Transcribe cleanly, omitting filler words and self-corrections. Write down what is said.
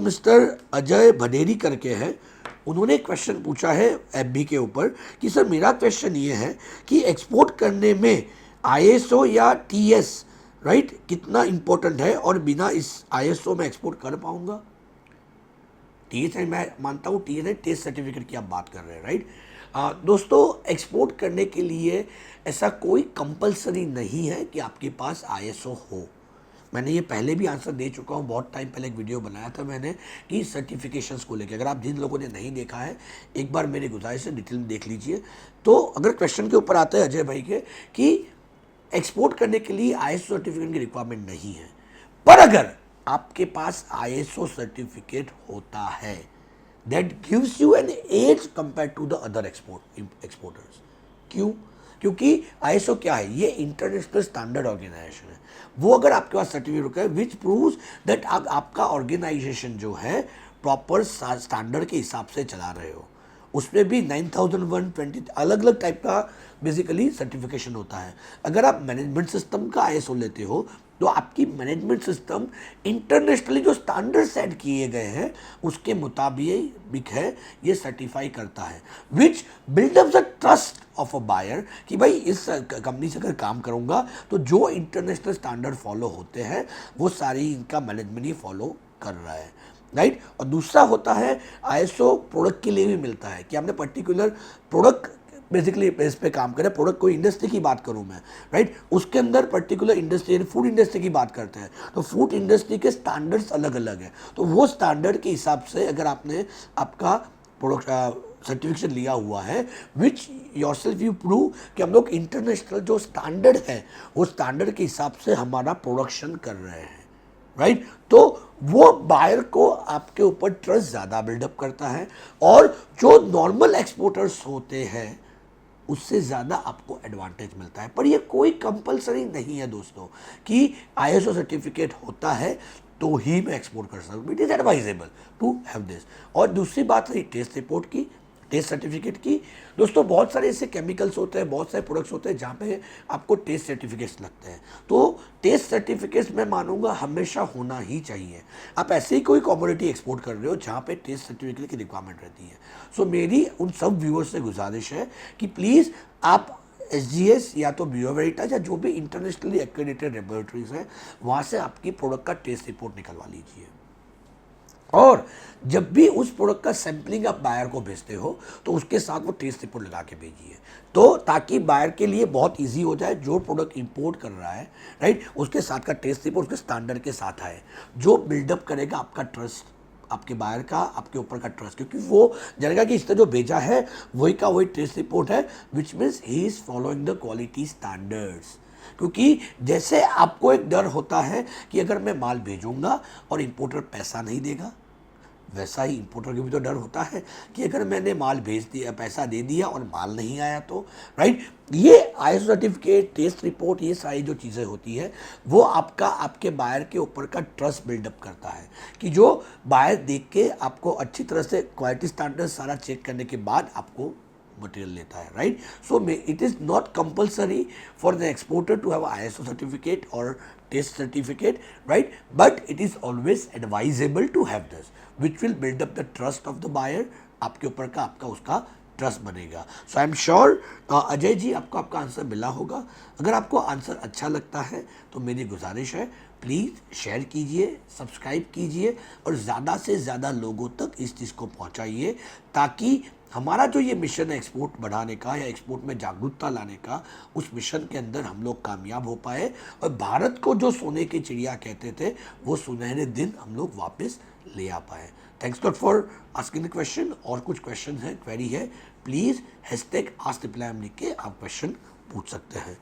Mister Ajay भदेरी करके है, उन्होंने एक क्वेश्चन पूछा है एफबी के ऊपर कि सर मेरा क्वेश्चन ये है कि एक्सपोर्ट करने में आईएसओ या टीएस राइट कितना इम्पोर्टेंट है और बिना इस आईएसओ में एक्सपोर्ट कर पाऊंगा। टीएस है, मैं मानता हूँ टीएस है, टेस्ट सर्टिफिकेट की आप बात कर रहे हैं राइट। दोस्तों एक्सपोर्ट करने के लिए ऐसा कोई कंपलसरी नहीं है कि आपके पास आईएसओ हो। मैंने ये पहले भी आंसर दे चुका हूँ, बहुत टाइम पहले एक वीडियो बनाया था मैंने कि सर्टिफिकेशंस को लेकर। अगर आप जिन लोगों ने नहीं देखा है एक बार मेरी गुजारिश है डिटेल में देख लीजिए। तो अगर क्वेश्चन के ऊपर आता है अजय भाई के कि एक्सपोर्ट करने के लिए आईएसओ सर्टिफिकेट की रिक्वायरमेंट नहीं है, पर अगर आपके पास आईएसओ सर्टिफिकेट होता है that gives you an edge compare to the other exporters. क्यों? क्योंकि आईएसओ क्या है, ये इंटरनेशनल स्टैंडर्ड ऑर्गेनाइजेशन है। वो अगर आपके पास सर्टिफिकेट है विच प्रूव्स दैट आपका ऑर्गेनाइजेशन जो है प्रॉपर स्टैंडर्ड के हिसाब से चला रहे हो। उसमें भी 9120 अलग अलग टाइप का बेसिकली सर्टिफिकेशन होता है। अगर आप मैनेजमेंट सिस्टम का आईएसओ लेते हो तो आपकी मैनेजमेंट सिस्टम इंटरनेशनली जो स्टैंडर्ड सेट किए गए हैं उसके मुताबिक है, ये सर्टिफाई करता है which build up the trust of a buyer कि भाई इस कंपनी से अगर काम करूंगा तो जो इंटरनेशनल स्टैंडर्ड फॉलो होते हैं वो सारी इनका मैनेजमेंट ही फॉलो कर रहा है राइट। और दूसरा होता है आईएसओ प्रोडक्ट के लिए भी मिलता है कि आपने पर्टिकुलर प्रोडक्ट बेसिकली इस पे काम करें। प्रोडक्ट कोई इंडस्ट्री की बात करूं मैं राइट, उसके अंदर पर्टिकुलर इंडस्ट्री फूड इंडस्ट्री की बात करते हैं तो फूड इंडस्ट्री के स्टैंडर्ड्स अलग अलग हैं। तो वो स्टैंडर्ड के हिसाब से अगर आपने आपका प्रोडक्ट सर्टिफिकेशन लिया हुआ है विच योरसेल्फ यू प्रूव कि हम लोग इंटरनेशनल जो स्टैंडर्ड है वो स्टैंडर्ड के हिसाब से हमारा प्रोडक्शन कर रहे हैं राइट। तो वो बायर को आपके ऊपर ट्रस्ट ज़्यादा बिल्डअप करता है और जो नॉर्मल एक्सपोर्टर्स होते हैं उससे ज़्यादा आपको एडवांटेज मिलता है। पर ये कोई कंपलसरी नहीं है दोस्तों कि आईएसओ सर्टिफिकेट होता है तो ही मैं एक्सपोर्ट कर सकूँ। It is advisable to have this. और दूसरी बात रही टेस्ट रिपोर्ट की, टेस्ट सर्टिफिकेट की। दोस्तों बहुत सारे ऐसे केमिकल्स होते हैं, बहुत सारे प्रोडक्ट्स होते हैं जहाँ पे आपको टेस्ट सर्टिफिकेट्स लगते हैं। तो टेस्ट सर्टिफिकेट्स मैं मानूंगा हमेशा होना ही चाहिए। आप ऐसे ही कोई कमोडिटी एक्सपोर्ट कर रहे हो जहाँ पे टेस्ट सर्टिफिकेट की रिक्वायरमेंट रहती है। सो मेरी उन सब व्यूअर्स से गुजारिश है कि प्लीज़ आप एसजीएस या तो ब्यूरो वेरिटास या जो भी इंटरनेशनली एक्रेडिटेड लेबोरेटरीज हैं वहाँ से आपकी प्रोडक्ट का टेस्ट रिपोर्ट निकलवा लीजिए। और जब भी उस प्रोडक्ट का सैंपलिंग आप बायर को भेजते हो तो उसके साथ वो टेस्ट रिपोर्ट लगा के भेजिए, तो ताकि बायर के लिए बहुत इजी हो जाए। जो प्रोडक्ट इंपोर्ट कर रहा है राइट उसके साथ का टेस्ट रिपोर्ट उसके स्टैंडर्ड के साथ आए, जो बिल्डअप करेगा आपका ट्रस्ट, आपके बायर का आपके ऊपर का ट्रस्ट, क्योंकि वो जानेगा कि इसने जो भेजा है वही का वही टेस्ट रिपोर्ट है which means he is following the quality standards. क्योंकि जैसे आपको एक डर होता है कि अगर मैं माल भेजूंगा और इंपोर्टर पैसा नहीं देगा, वैसा ही इंपोर्टर को भी तो डर होता है कि अगर मैंने माल भेज दिया, पैसा दे दिया और माल नहीं आया तो राइट। ये आईएसओ सर्टिफिकेट, टेस्ट रिपोर्ट, ये सारी जो चीज़ें होती है वो आपका आपके बायर के ऊपर का ट्रस्ट बिल्डअप करता है कि जो बायर देख के आपको अच्छी तरह से क्वालिटी स्टैंडर्ड सारा चेक करने के बाद आपको मटेरियल लेता है right. So it is not compulsory for the exporter to have ISO certificate और test certificate right, but it is always advisable to have this which will build up the trust of the buyer. आपके ऊपर का आपका उसका trust बनेगा। So I am sure Ajay ji आपको आपका answer मिला होगा। अगर आपको आंसर अच्छा लगता है तो मेरी गुजारिश है प्लीज़ शेयर कीजिए, सब्सक्राइब कीजिए और ज़्यादा से ज़्यादा लोगों तक इस चीज़ को पहुंचाइए ताकि हमारा जो ये मिशन है एक्सपोर्ट बढ़ाने का या एक्सपोर्ट में जागरूकता लाने का, उस मिशन के अंदर हम लोग कामयाब हो पाए और भारत को जो सोने की चिड़िया कहते थे वो सुनहरे दिन हम लोग वापस ले आ पाए। Thanks lot for asking the question. और कुछ क्वेश्चन है, क्वेरी है, प्लीज़ #AskReplyIM लिख के आप क्वेश्चन पूछ सकते हैं।